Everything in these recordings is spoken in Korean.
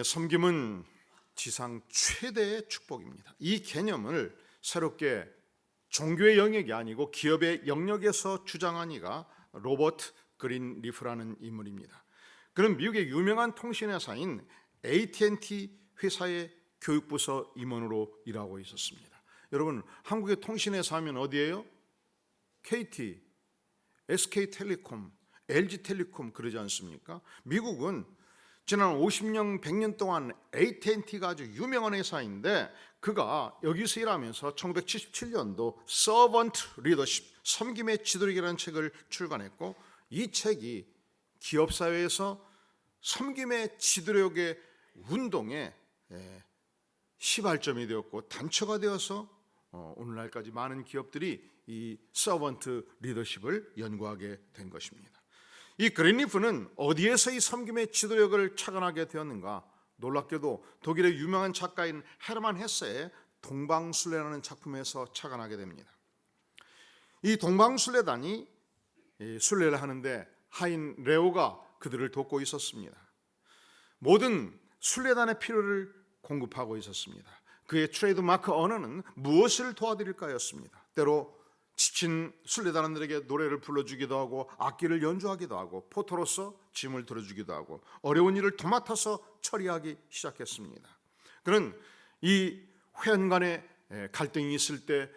섬김은 지상 최대의 축복입니다. 이 개념을 새롭게 종교의 영역이 아니고 기업의 영역에서 주장한 이가 로버트 그린리프라는 인물입니다. 그는 미국의 유명한 통신회사인 AT&T 회사의 교육부서 임원으로 일하고 있었습니다. 여러분, 한국의 통신회사 하면 어디예요? KT, SK텔레콤, LG텔레콤 그러지 않습니까? 미국은 지난 50년, 100년 동안 AT&T가 아주 유명한 회사인데 그가 여기서 일하면서 1977년도 서번트 리더십, 섬김의 지도력이라는 책을 출간했고 이 책이 기업사회에서 섬김의 지도력의 운동에 시발점이 되었고 단초가 되어서 오늘날까지 많은 기업들이 이 서번트 리더십을 연구하게 된 것입니다. 이 그린리프는 어디에서 이 섬김의 지도력을 착안하게 되었는가? 놀랍게도 독일의 유명한 작가인 헤르만 헤세의 동방순례라는 작품에서 착안하게 됩니다. 이 동방순례단이 순례를 하는데 하인 레오가 그들을 돕고 있었습니다. 모든 순례단의 필요를 공급하고 있었습니다. 그의 트레이드 마크 언어는 무엇을 도와드릴까였습니다. 때로 지친 순례단원들에게 노래를 불러주기도 하고 악기를 연주하기도 하고 포터로서 짐을 들어주기도 하고 어려운 일을 도맡아서 처리하기 시작했습니다. 그는 이 회원 간에 갈등이 있을 때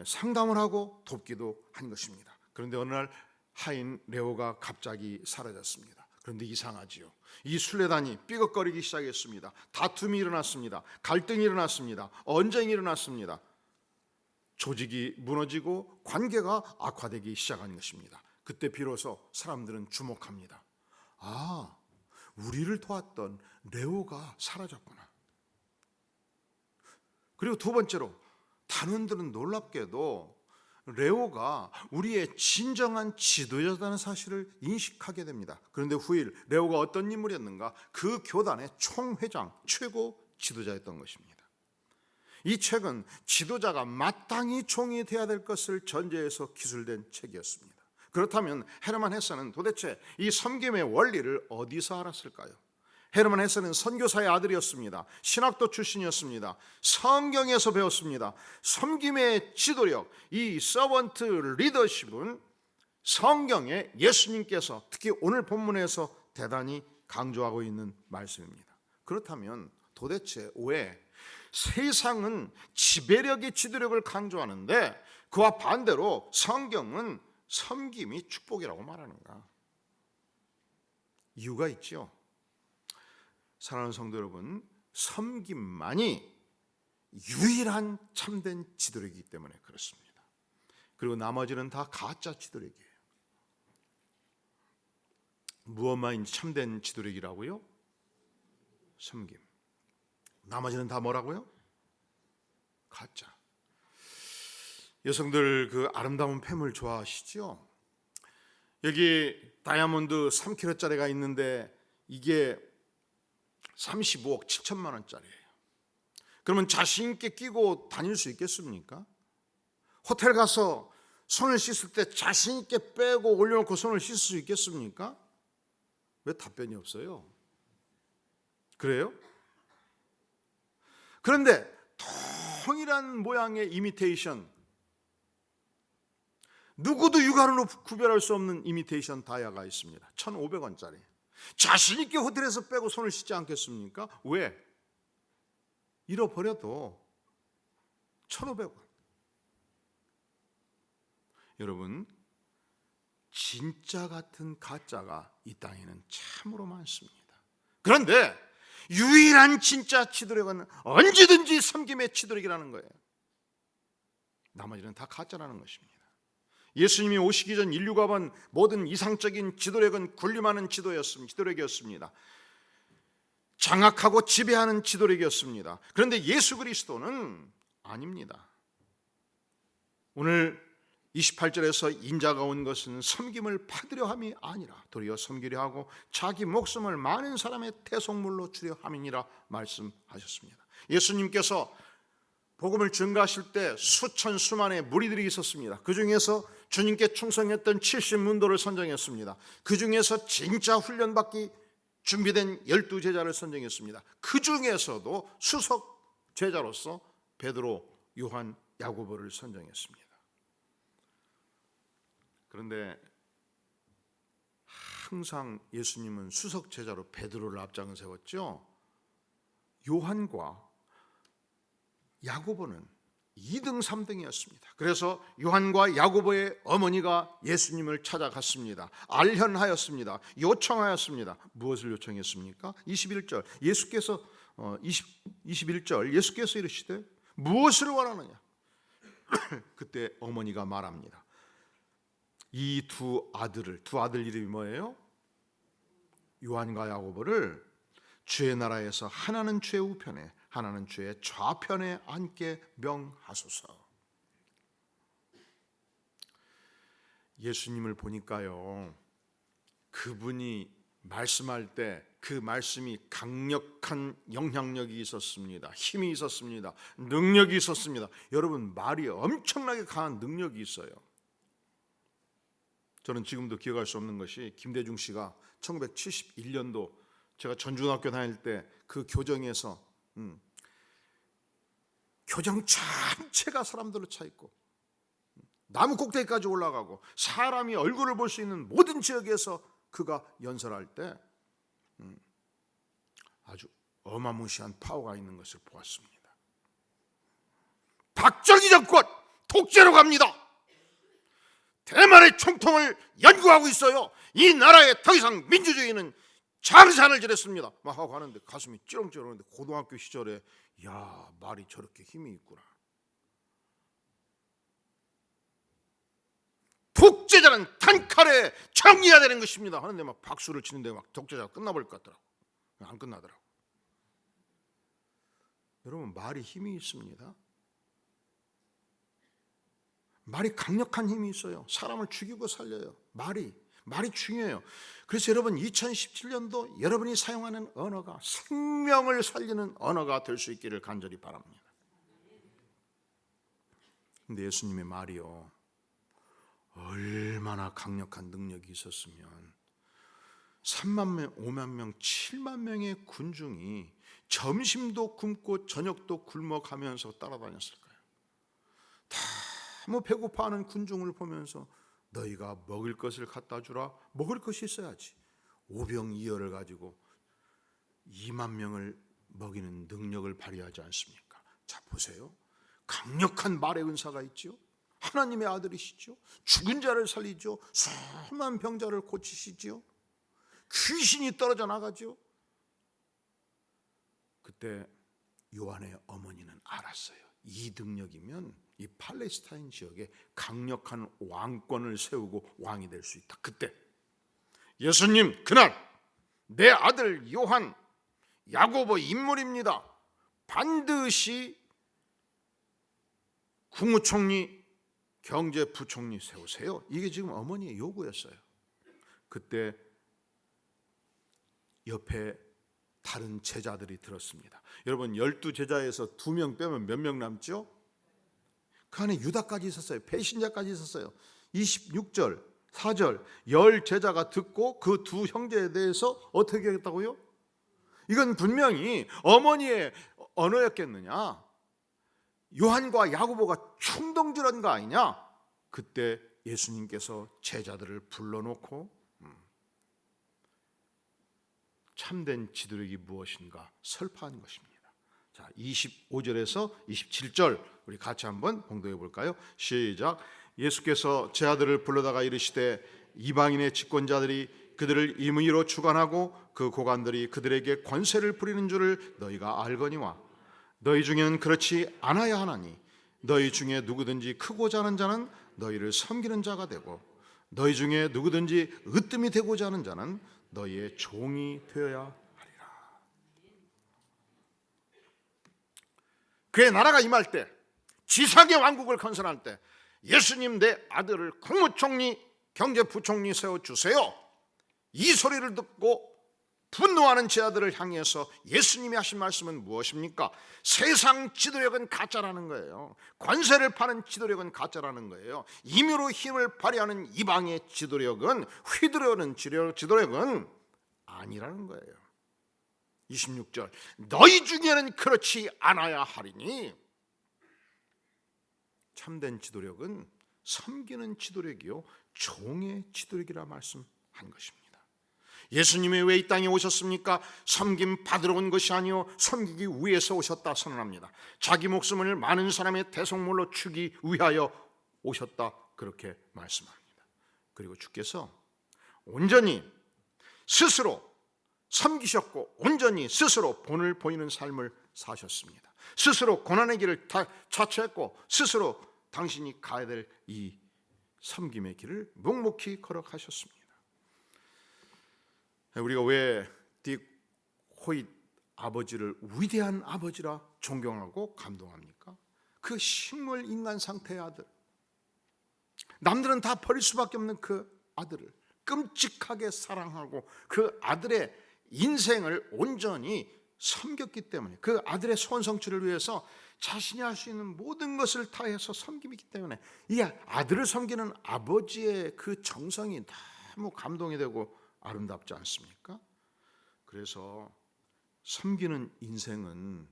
상담을 하고 돕기도 한 것입니다. 그런데 어느 날 하인 레오가 갑자기 사라졌습니다. 그런데 이상하지요. 이 순례단이 삐걱거리기 시작했습니다. 다툼이 일어났습니다. 갈등이 일어났습니다. 언쟁이 일어났습니다. 조직이 무너지고 관계가 악화되기 시작한 것입니다. 그때 비로소 사람들은 주목합니다. 아, 우리를 도왔던 레오가 사라졌구나. 그리고 두 번째로 단원들은 놀랍게도 레오가 우리의 진정한 지도자라는 사실을 인식하게 됩니다. 그런데 후일 레오가 어떤 인물이었는가? 그 교단의 총회장, 최고 지도자였던 것입니다. 이 책은 지도자가 마땅히 종이 되어야 될 것을 전제해서 기술된 책이었습니다. 그렇다면 헤르만 헤세는 도대체 이 섬김의 원리를 어디서 알았을까요? 헤르만 헤세는 선교사의 아들이었습니다. 신학도 출신이었습니다. 성경에서 배웠습니다. 섬김의 지도력, 이 서번트 리더십은 성경에 예수님께서 특히 오늘 본문에서 대단히 강조하고 있는 말씀입니다. 그렇다면 도대체 왜 세상은 지배력의 지도력을 강조하는데 그와 반대로 성경은 섬김이 축복이라고 말하는가? 이유가 있죠. 사랑하는 성도 여러분, 섬김만이 유일한 참된 지도력이기 때문에 그렇습니다. 그리고 나머지는 다 가짜 지도력이에요. 무엇만이 참된 지도력이라고요? 섬김. 나머지는 다 뭐라고요? 가짜. 여성들 그 아름다운 폐물 좋아하시죠? 여기 다이아몬드 3kg짜리가 있는데 이게 35억 7천만 원짜리예요. 그러면 자신 있게 끼고 다닐 수 있겠습니까? 호텔 가서 손을 씻을 때 자신 있게 빼고 올려놓고 손을 씻을 수 있겠습니까? 왜 답변이 없어요? 그래요? 그런데 동일한 모양의 이미테이션, 누구도 육안으로 구별할 수 없는 이미테이션 다이아가 있습니다. 1,500원짜리. 자신 있게 호텔에서 빼고 손을 씻지 않겠습니까? 왜? 잃어버려도 1,500원. 여러분, 진짜 같은 가짜가 이 땅에는 참으로 많습니다. 그런데 유일한 진짜 지도력은 언제든지 섬김의 지도력이라는 거예요. 나머지는 다 가짜라는 것입니다. 예수님이 오시기 전 인류가 본 모든 이상적인 지도력은 군림하는 지도력이었습니다. 장악하고 지배하는 지도력이었습니다. 그런데 예수 그리스도는 아닙니다. 오늘 28절에서 인자가 온 것은 섬김을 받으려 함이 아니라 도리어 섬기려 하고 자기 목숨을 많은 사람의 대속물로 주려 함이니라 말씀하셨습니다. 예수님께서 복음을 증거하실 때 수천 수만의 무리들이 있었습니다. 그 중에서 주님께 충성했던 70문도를 선정했습니다. 그 중에서 진짜 훈련받기 준비된 12제자를 선정했습니다. 그 중에서도 수석 제자로서 베드로, 요한, 야고보를 선정했습니다. 그런데 항상 예수님은 수석 제자로 베드로를 앞장을 세웠죠. 요한과 야고보는 2등, 3등이었습니다. 그래서 요한과 야고보의 어머니가 예수님을 찾아갔습니다. 알현하였습니다. 요청하였습니다. 무엇을 요청했습니까? 21절 예수께서 21절 예수께서 이르시되 무엇을 원하느냐? 그때 어머니가 말합니다. 이 두 아들 이름이 뭐예요? 요한과 야고보를 주의 나라에서 하나는 주의 우편에 하나는 주의 좌편에 앉게 명하소서. 예수님을 보니까요, 그분이 말씀할 때 그 말씀이 강력한 영향력이 있었습니다. 힘이 있었습니다. 능력이 있었습니다. 여러분, 말이 엄청나게 강한 능력이 있어요. 저는 지금도 기억할 수 없는 것이 김대중 씨가 1971년도 제가 전중학교 다닐 때 그 교정에서 교정 전체가 사람들로 차 있고 나무 꼭대기까지 올라가고 사람이 얼굴을 볼 수 있는 모든 지역에서 그가 연설할 때 아주 어마무시한 파워가 있는 것을 보았습니다. 박정희 정권 독재로 갑니다. 대만의 총통을 연구하고 있어요. 이 나라에 더 이상 민주주의는 장산을 지냈습니다. 막 하고 하는데 가슴이 찌렁찌렁하는데 고등학교 시절에 야, 말이 저렇게 힘이 있구나. 독재자는 단칼에 정리해야 되는 것입니다 하는데 막 박수를 치는데 막 독재자가 끝나버릴 것 같더라고. 안 끝나더라고. 여러분, 말이 힘이 있습니다. 말이 강력한 힘이 있어요. 사람을 죽이고 살려요. 말이 중요해요. 그래서 여러분, 2017년도 여러분이 사용하는 언어가 생명을 살리는 언어가 될 수 있기를 간절히 바랍니다. 근데 예수님의 말이요, 얼마나 강력한 능력이 있었으면 3만 명, 5만 명, 7만 명의 군중이 점심도 굶고 저녁도 굶어가면서 따라다녔을까요? 다 배고파하는 군중을 보면서 너희가 먹을 것을 갖다 주라. 먹을 것이 있어야지. 오병이어를 가지고 2만 명을 먹이는 능력을 발휘하지 않습니까? 자, 보세요. 강력한 말의 은사가 있죠. 하나님의 아들이시죠. 죽은 자를 살리죠. 수많은 병자를 고치시죠. 귀신이 떨어져 나가죠. 그때 요한의 어머니는 알았어요. 이 능력이면 이 팔레스타인 지역에 강력한 왕권을 세우고 왕이 될 수 있다. 그때 예수님, 그날 내 아들 요한, 야고보 인물입니다. 반드시 국무총리, 경제부총리 세우세요. 이게 지금 어머니의 요구였어요. 그때 옆에 다른 제자들이 들었습니다. 여러분, 12제자에서 2명 빼면 몇 명 남죠? 그 안에 유다까지 있었어요. 배신자까지 있었어요. 26절 4절 10제자가 듣고 그 두 형제에 대해서 어떻게 했다고요? 이건 분명히 어머니의 언어였겠느냐? 요한과 야고보가 충동질한 거 아니냐? 그때 예수님께서 제자들을 불러놓고 참된 지도력이 무엇인가 설파한 것입니다. 자, 25절에서 27절 우리 같이 한번 봉독해 볼까요? 시작. 예수께서 제 아들을 불러다가 이르시되 이방인의 집권자들이 그들을 임의로 주관하고 그 고관들이 그들에게 권세를 부리는 줄을 너희가 알거니와 너희 중에는 그렇지 않아야 하나니 너희 중에 누구든지 크고자 하는 자는 너희를 섬기는 자가 되고 너희 중에 누구든지 으뜸이 되고자 하는 자는 너희의 종이 되어야 하리라. 그의 나라가 임할 때, 지상의 왕국을 건설할 때 예수님 내 아들을 국무총리, 경제부총리 세워주세요. 이 소리를 듣고 분노하는 제 아들을 향해서 예수님이 하신 말씀은 무엇입니까? 세상 지도력은 가짜라는 거예요. 권세를 파는 지도력은 가짜라는 거예요. 임의로 힘을 발휘하는 이방의 지도력은 휘두르는 지도력은 아니라는 거예요. 26절 너희 중에는 그렇지 않아야 하리니. 참된 지도력은 섬기는 지도력이요 종의 지도력이라 말씀한 것입니다. 예수님이 왜 이 땅에 오셨습니까? 섬김 받으러 온 것이 아니요 섬기기 위해서 오셨다 선언합니다. 자기 목숨을 많은 사람의 대속물로 주기 위하여 오셨다 그렇게 말씀합니다. 그리고 주께서 온전히 스스로 섬기셨고 온전히 스스로 본을 보이는 삶을 사셨습니다. 스스로 고난의 길을 자처했고 스스로 당신이 가야 될 이 섬김의 길을 묵묵히 걸어가셨습니다. 우리가 왜 딕 호잇 아버지를 위대한 아버지라 존경하고 감동합니까? 그 식물 인간 상태의 아들, 남들은 다 버릴 수밖에 없는 그 아들을 끔찍하게 사랑하고 그 아들의 인생을 온전히 섬겼기 때문에, 그 아들의 소원 성취를 위해서 자신이 할 수 있는 모든 것을 다해서 섬기기 때문에 이 아들을 섬기는 아버지의 그 정성이 너무 감동이 되고 아름답지 않습니까? 그래서 섬기는 인생은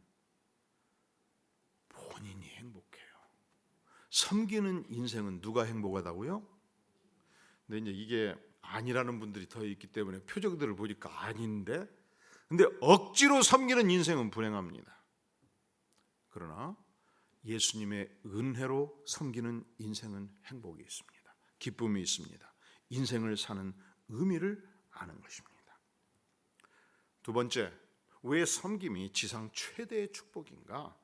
본인이 행복해요. 섬기는 인생은 누가 행복하다고요? 근데 이제 이게 아니라는 분들이 더 있기 때문에 표적들을 보니까 아닌데, 근데 억지로 섬기는 인생은 불행합니다. 그러나 예수님의 은혜로 섬기는 인생은 행복이 있습니다. 기쁨이 있습니다. 인생을 사는 의미를 아는 것입니다. 두 번째, 왜 섬김이 지상 최대의 축복인가?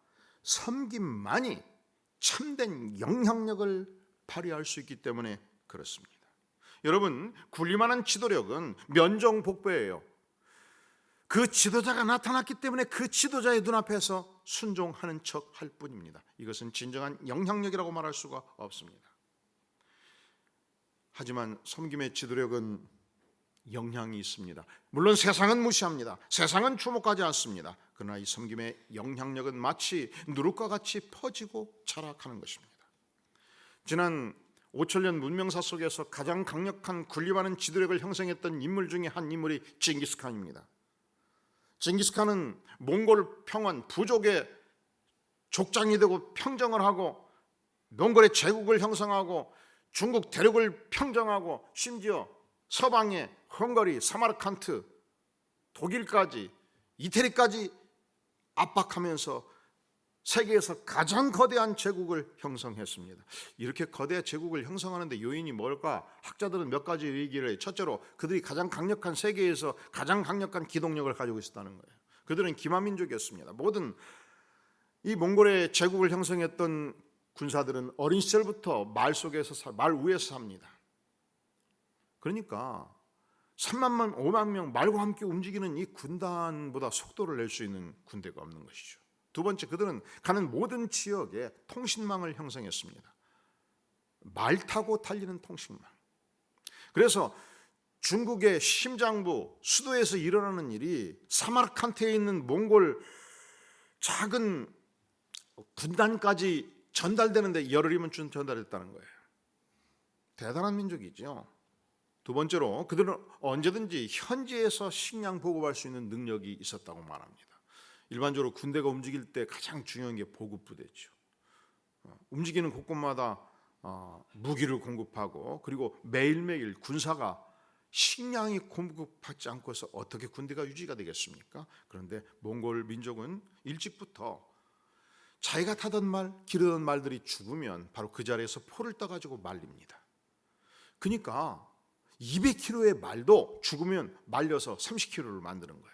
섬김만이 참된 영향력을 발휘할 수 있기 때문에 그렇습니다. 여러분, 군림하는 지도력은 면종복배예요. 그 지도자가 나타났기 때문에 그 지도자의 눈앞에서 순종하는 척 할 뿐입니다. 이것은 진정한 영향력이라고 말할 수가 없습니다. 하지만 섬김의 지도력은 영향이 있습니다. 물론 세상은 무시합니다. 세상은 주목하지 않습니다. 그러나 이 섬김의 영향력은 마치 누룩과 같이 퍼지고 자라가는 것입니다. 지난 5천년 문명사 속에서 가장 강력한 군림하는 지도력을 형성했던 인물 중에 한 인물이 징기스칸입니다. 징기스칸은 몽골 평원 부족의 족장이 되고 평정을 하고 몽골의 제국을 형성하고 중국 대륙을 평정하고 심지어 서방의 헝가리, 사마르칸트, 독일까지 이태리까지 압박하면서 세계에서 가장 거대한 제국을 형성했습니다. 이렇게 거대 제국을 형성하는데 요인이 뭘까? 학자들은 몇 가지 얘기를 해요. 첫째로 그들이 가장 강력한, 세계에서 가장 강력한 기동력을 가지고 있었다는 거예요. 그들은 기마민족이었습니다. 모든 이 몽골의 제국을 형성했던 군사들은 어린 시절부터 말 속에서 말 위에서 삽니다. 그러니까 3만 명, 5만 명 말과 함께 움직이는 이 군단보다 속도를 낼 수 있는 군대가 없는 것이죠. 두 번째, 그들은 가는 모든 지역에 통신망을 형성했습니다. 말 타고 달리는 통신망. 그래서 중국의 심장부 수도에서 일어나는 일이 사마르칸트에 있는 몽골 작은 군단까지 전달되는데 열흘이면 전달했다는 거예요. 대단한 민족이죠. 두 번째로 그들은 언제든지 현지에서 식량 보급할 수 있는 능력이 있었다고 말합니다. 일반적으로 군대가 움직일 때 가장 중요한 게 보급부대죠. 움직이는 곳곳마다 무기를 공급하고, 그리고 매일매일 군사가 식량이 공급받지 않고서 어떻게 군대가 유지가 되겠습니까? 그런데 몽골 민족은 일찍부터 자기가 타던 말, 기르던 말들이 죽으면 바로 그 자리에서 포를 떠가지고 말립니다. 그러니까 200kg의 말도 죽으면 말려서 30kg를 만드는 거예요.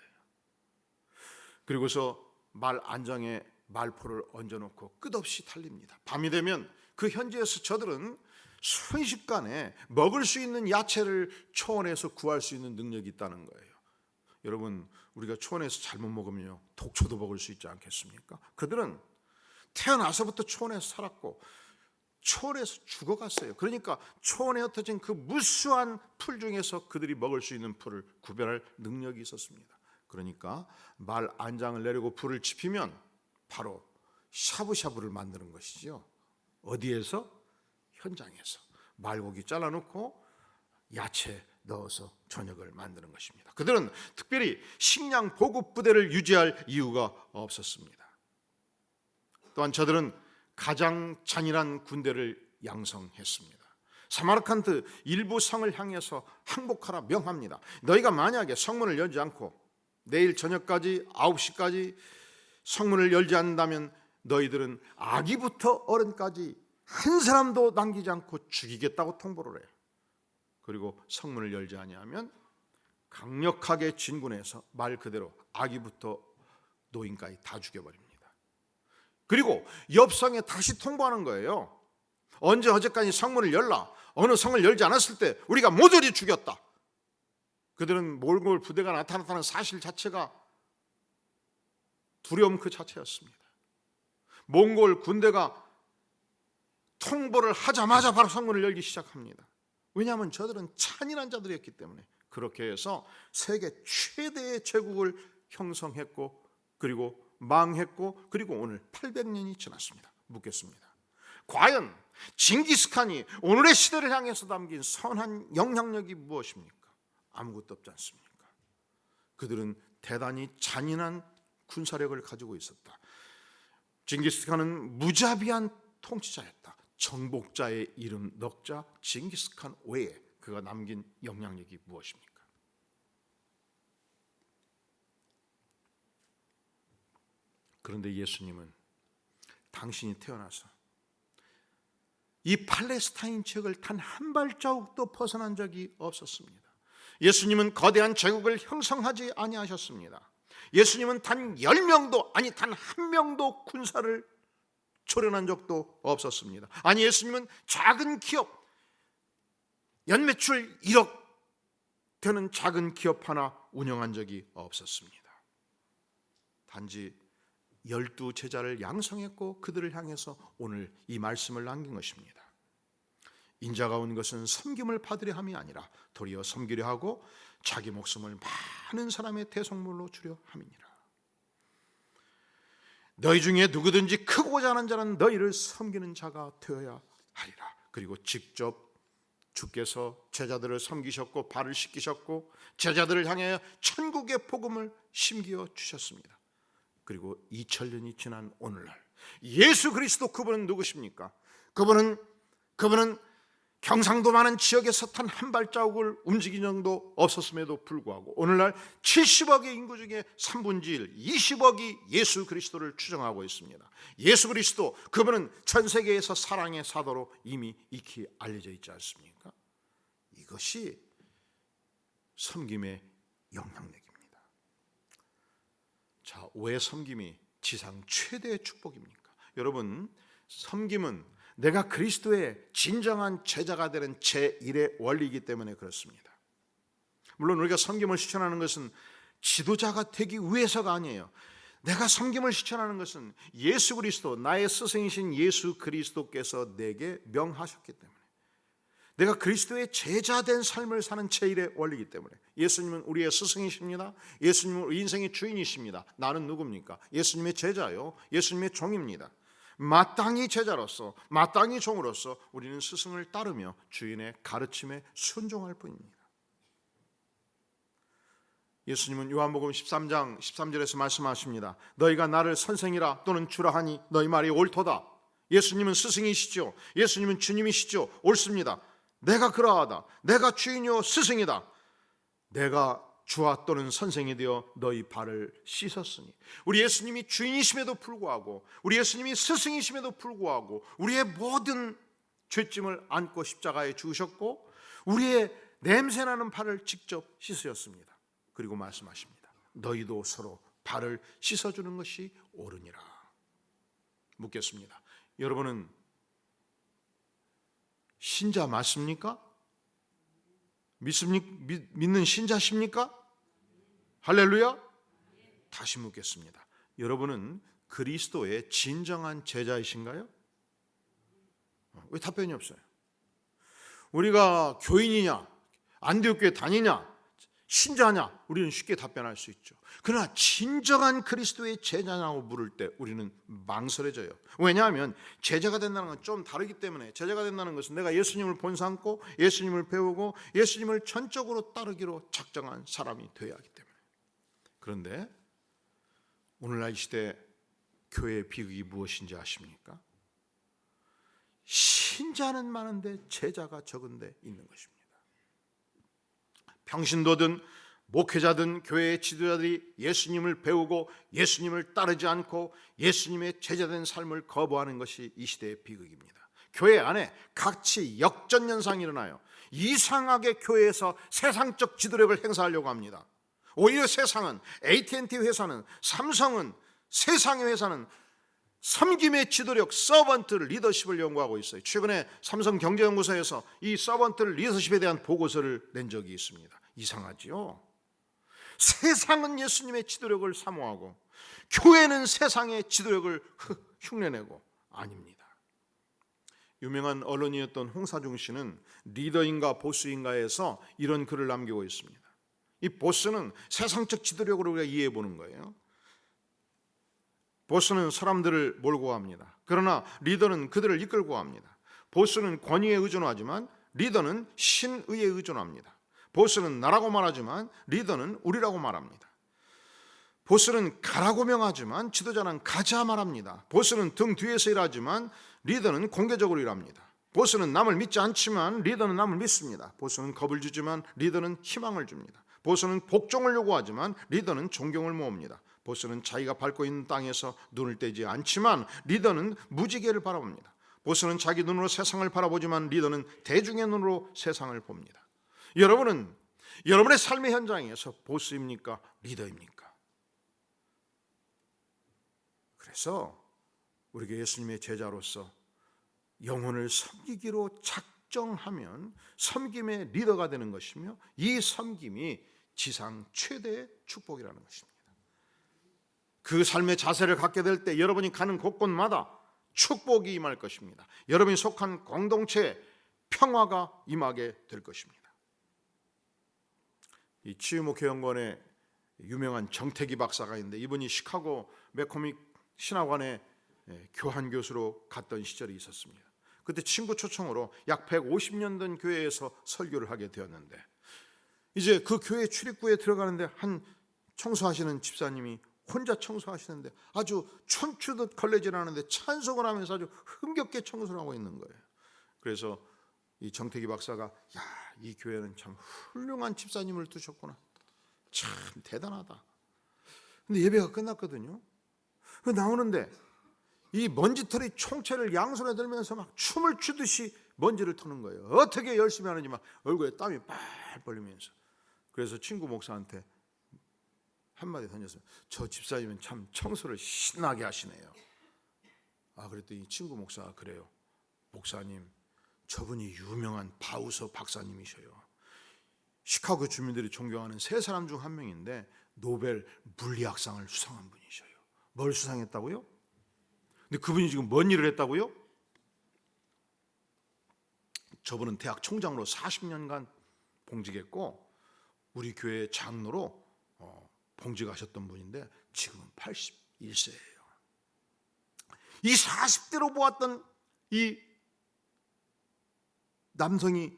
그리고서 말 안장에 말포를 얹어놓고 끝없이 달립니다. 밤이 되면 그 현지에서 저들은 순식간에 먹을 수 있는 야채를 초원에서 구할 수 있는 능력이 있다는 거예요. 여러분, 우리가 초원에서 잘못 먹으면요 독초도 먹을 수 있지 않겠습니까? 그들은 태어나서부터 초원에서 살았고 초원에서 죽어갔어요. 그러니까 초원에 흩어진 그 무수한 풀 중에서 그들이 먹을 수 있는 풀을 구별할 능력이 있었습니다. 그러니까 말 안장을 내리고 불을 지피면 바로 샤브샤브를 만드는 것이죠. 어디에서? 현장에서 말고기 잘라놓고 야채 넣어서 저녁을 만드는 것입니다. 그들은 특별히 식량 보급 부대를 유지할 이유가 없었습니다. 또한 저들은 가장 잔인한 군대를 양성했습니다. 사마르칸드 일부 성을 향해서 항복하라 명합니다. 너희가 만약에 성문을 열지 않고 내일 저녁까지 9시까지 성문을 열지 않는다면 너희들은 아기부터 어른까지 한 사람도 남기지 않고 죽이겠다고 통보를 해요. 그리고 성문을 열지 아니하면 강력하게 진군해서 말 그대로 아기부터 노인까지 다 죽여버립니다. 그리고 옆성에 다시 통보하는 거예요. 언제 어제까지 성문을 열라. 어느 성을 열지 않았을 때 우리가 모조리 죽였다. 그들은 몽골 부대가 나타났다는 사실 자체가 두려움 그 자체였습니다. 몽골 군대가 통보를 하자마자 바로 성문을 열기 시작합니다. 왜냐하면 저들은 잔인한 자들이었기 때문에. 그렇게 해서 세계 최대의 제국을 형성했고 그리고 망했고 그리고 오늘 800년이 지났습니다. 묻겠습니다. 과연 징기스칸이 오늘의 시대를 향해서 담긴 선한 영향력이 무엇입니까? 아무것도 없지 않습니까? 그들은 대단히 잔인한 군사력을 가지고 있었다. 징기스칸은 무자비한 통치자였다. 정복자의 이름 넉자 징기스칸 외에 그가 남긴 영향력이 무엇입니까? 그런데 예수님은 당신이 태어나서 이 팔레스타인 지역을 단 한 발자국도 벗어난 적이 없었습니다. 예수님은 거대한 제국을 형성하지 아니하셨습니다. 예수님은 단 10명도 아니 단 한 명도 군사를 초련한 적도 없었습니다. 아니 예수님은 작은 기업 연매출 1억 되는 작은 기업 하나 운영한 적이 없었습니다. 단지 12제자를 양성했고 그들을 향해서 오늘 이 말씀을 남긴 것입니다. 인자가 온 것은 섬김을 받으려 함이 아니라 도리어 섬기려 하고 자기 목숨을 많은 사람의 대속물로 주려 함이니라. 너희 중에 누구든지 크고자 하는 자는 너희를 섬기는 자가 되어야 하리라. 그리고 직접 주께서 제자들을 섬기셨고 발을 씻기셨고 제자들을 향해 천국의 복음을 심기어 주셨습니다. 그리고 2000년이 지난 오늘날 예수 그리스도 그분은 누구십니까? 그분은 경상도만한 지역에서 단 한 발자국을 움직인 정도 없었음에도 불구하고 오늘날 70억의 인구 중에 3분의 1, 20억이 예수 그리스도를 추정하고 있습니다. 예수 그리스도 그분은 전 세계에서 사랑의 사도로 이미 익히 알려져 있지 않습니까? 이것이 섬김의 영향력입니다. 자, 왜 섬김이 지상 최대의 축복입니까? 여러분, 섬김은 내가 그리스도의 진정한 제자가 되는 제1의 원리이기 때문에 그렇습니다. 물론 우리가 섬김을 실천하는 것은 지도자가 되기 위해서가 아니에요. 내가 섬김을 실천하는 것은 예수 그리스도, 나의 스승이신 예수 그리스도께서 내게 명하셨기 때문에 내가 그리스도의 제자된 삶을 사는 제1의 원리이기 때문에 예수님은 우리의 스승이십니다. 예수님은 우리 인생의 주인이십니다. 나는 누굽니까? 예수님의 제자요, 예수님의 종입니다. 마땅히 제자로서 마땅히 종으로서 우리는 스승을 따르며 주인의 가르침에 순종할 뿐입니다. 예수님은 요한복음 13장 13절에서 말씀하십니다. 너희가 나를 선생이라 또는 주라 하니 너희 말이 옳도다. 예수님은 스승이시죠. 예수님은 주님이시죠. 옳습니다. 내가 그러하다. 내가 주인이요 스승이다. 내가 주와 또는 선생이 되어 너희 발을 씻었으니. 우리 예수님이 주인이심에도 불구하고 우리 예수님이 스승이심에도 불구하고 우리의 모든 죄짐을 안고 십자가에 죽으셨고 우리의 냄새나는 발을 직접 씻으셨습니다. 그리고 말씀하십니다. 너희도 서로 발을 씻어주는 것이 옳으니라. 묻겠습니다. 여러분은 신자 맞습니까? 믿는 신자십니까? 할렐루야. 다시 묻겠습니다. 여러분은 그리스도의 진정한 제자이신가요? 왜 답변이 없어요? 우리가 교인이냐, 안디옥교회 다니냐, 신자냐? 우리는 쉽게 답변할 수 있죠. 그러나 진정한 그리스도의 제자냐고 물을 때 우리는 망설여져요. 왜냐하면 제자가 된다는 건 좀 다르기 때문에, 제자가 된다는 것은 내가 예수님을 본삼고 예수님을 배우고 예수님을 전적으로 따르기로 작정한 사람이 되어야 하기 때문에. 그런데 오늘날 이 시대 교회의 비극이 무엇인지 아십니까? 신자는 많은데 제자가 적은데 있는 것입니다. 평신도든 목회자든 교회의 지도자들이 예수님을 배우고 예수님을 따르지 않고 예수님의 제자된 삶을 거부하는 것이 이 시대의 비극입니다. 교회 안에 같이 역전연상이 일어나요. 이상하게 교회에서 세상적 지도력을 행사하려고 합니다. 오히려 세상은, AT&T 회사는, 삼성은, 세상의 회사는 섬김의 지도력, 서번트 리더십을 연구하고 있어요. 최근에 삼성경제연구소에서 이 서번트 리더십에 대한 보고서를 낸 적이 있습니다. 이상하지요? 세상은 예수님의 지도력을 사모하고 교회는 세상의 지도력을 흉내내고 아닙니다. 유명한 언론이었던 홍사중 씨는 리더인가 보스인가에서 이런 글을 남기고 있습니다. 이 보스는 세상적 지도력으로 우리가 이해해 보는 거예요. 보스는 사람들을 몰고 갑니다. 그러나 리더는 그들을 이끌고 갑니다. 보스는 권위에 의존하지만 리더는 신의에 의존합니다. 보스는 나라고 말하지만 리더는 우리라고 말합니다. 보스는 가라고 명하지만 지도자는 가자 말합니다. 보스는 등 뒤에서 일하지만 리더는 공개적으로 일합니다. 보스는 남을 믿지 않지만 리더는 남을 믿습니다. 보스는 겁을 주지만 리더는 희망을 줍니다. 보스는 복종을 요구하지만 리더는 존경을 모읍니다. 보스는 자기가 밟고 있는 땅에서 눈을 떼지 않지만 리더는 무지개를 바라봅니다. 보스는 자기 눈으로 세상을 바라보지만 리더는 대중의 눈으로 세상을 봅니다. 여러분은 여러분의 삶의 현장에서 보스입니까? 리더입니까? 그래서 우리가 예수님의 제자로서 영혼을 섬기기로 작정하면 섬김의 리더가 되는 것이며 이 섬김이 지상 최대의 축복이라는 것입니다. 그 삶의 자세를 갖게 될 때 여러분이 가는 곳곳마다 축복이 임할 것입니다. 여러분이 속한 공동체에 평화가 임하게 될 것입니다. 이 치유목회연구원에 유명한 정태기 박사가 있는데 이분이 시카고 맥코믹 신학원에 교환 교수로 갔던 시절이 있었습니다. 그때 친구 초청으로 약 150년 된 교회에서 설교를 하게 되었는데 이제 그 교회 출입구에 들어가는데 한 청소하시는 집사님이 혼자 청소하시는데 아주 춤추듯 걸레질하는데 찬송을 하면서 아주 흥겹게 청소를 하고 있는 거예요. 그래서 이 정태기 박사가 야, 이 교회는 참 훌륭한 집사님을 두셨구나. 참 대단하다. 근데 예배가 끝났거든요. 나오는데 이 먼지털이 총체를 양손에 들면서 막 춤을 추듯이 먼지를 터는 거예요. 어떻게 열심히 하는지 막 얼굴에 땀이 빨 벌리면서. 그래서 친구 목사한테 한마디 던졌어요. 저 집사님은 참 청소를 신나게 하시네요. 그랬더니 친구 목사가 그래요. 목사님, 저분이 유명한 바우서 박사님이셔요. 시카고 주민들이 존경하는 세 사람 중 한 명인데 노벨 물리학상을 수상한 분이셔요. 뭘 수상했다고요? 근데 그분이 지금 뭔 일을 했다고요? 저분은 대학 총장으로 40년간 봉직했고 우리 교회 장로로 봉직하셨던 분인데 지금은 81세예요. 이 40대로 보았던 이 남성이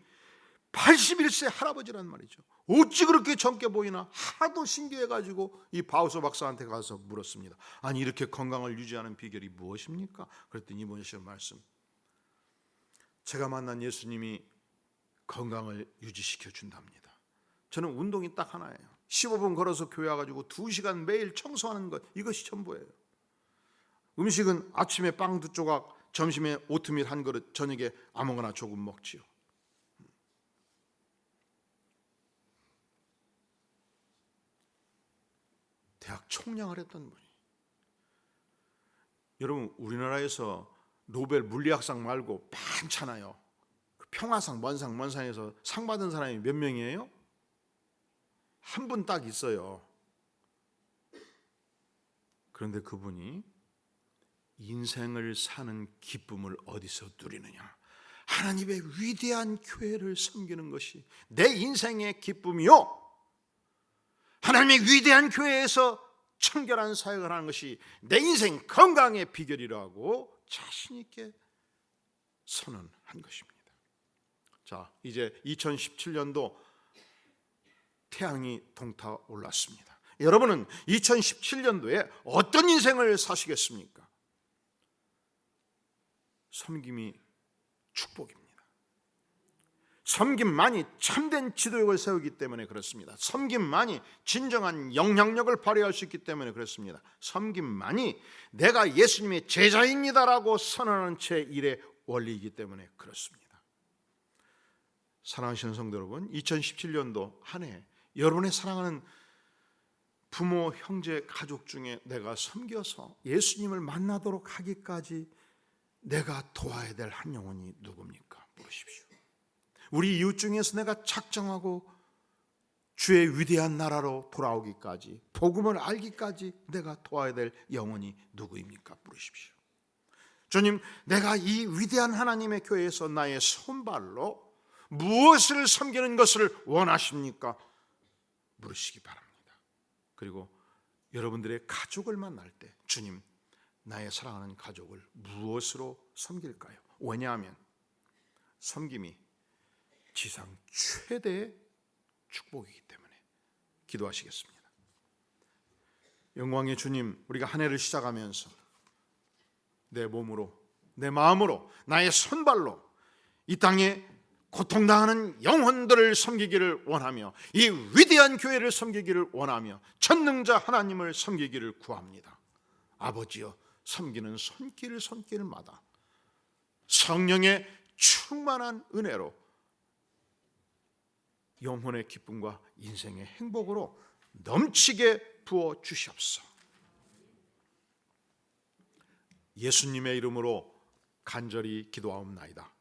81세 할아버지란 말이죠. 어찌 그렇게 젊게 보이나 하도 신기해가지고 이 바우서 박사한테 가서 물었습니다. 아니 이렇게 건강을 유지하는 비결이 무엇입니까? 그랬더니 이분이 하시는 말씀, 제가 만난 예수님이 건강을 유지시켜 준답니다. 저는 운동이 딱 하나예요. 15분 걸어서 교회 와가지고 2시간 매일 청소하는 것, 이것이 전부예요. 음식은 아침에 빵 2조각, 점심에 오트밀 한 그릇, 저녁에 아무거나 조금 먹지요. 대학 총장을 했던 분이. 여러분 우리나라에서 노벨 물리학상 말고 많잖아요. 평화상, 먼상에서 상 받은 사람이 몇 명이에요? 한 분 딱 있어요. 그런데 그분이 인생을 사는 기쁨을 어디서 누리느냐? 하나님의 위대한 교회를 섬기는 것이 내 인생의 기쁨이요. 하나님의 위대한 교회에서 청결한 사역을 하는 것이 내 인생 건강의 비결이라고 자신 있게 선언한 것입니다. 자, 이제 2017년도 태양이 동타올랐습니다. 여러분은 2017년도에 어떤 인생을 사시겠습니까? 섬김이 축복입니다. 섬김만이 참된 지도력을 세우기 때문에 그렇습니다. 섬김만이 진정한 영향력을 발휘할 수 있기 때문에 그렇습니다. 섬김만이 내가 예수님의 제자입니다라고 선언하는 제1의 원리이기 때문에 그렇습니다. 사랑하시는 성도 여러분, 2017년도 한 해 여러분의 사랑하는 부모, 형제, 가족 중에 내가 섬겨서 예수님을 만나도록 하기까지 내가 도와야 될 한 영혼이 누굽니까? 물으십시오. 우리 이웃 중에서 내가 작정하고 주의 위대한 나라로 돌아오기까지, 복음을 알기까지 내가 도와야 될 영혼이 누구입니까? 물으십시오. 주님, 내가 이 위대한 하나님의 교회에서 나의 손발로 무엇을 섬기는 것을 원하십니까? 물으시기 바랍니다. 그리고 여러분들의 가족을 만날 때, 주님, 나의 사랑하는 가족을 무엇으로 섬길까요? 왜냐하면 섬김이 지상 최대의 축복이기 때문에. 기도하시겠습니다. 영광의 주님, 우리가 한 해를 시작하면서 내 몸으로, 내 마음으로, 나의 손발로 이 땅에 고통당하는 영혼들을 섬기기를 원하며, 이 위대한 교회를 섬기기를 원하며, 전능자 하나님을 섬기기를 구합니다. 아버지여, 섬기는 손길마다 성령의 충만한 은혜로 영혼의 기쁨과 인생의 행복으로 넘치게 부어 주시옵소서. 예수님의 이름으로 간절히 기도하옵나이다.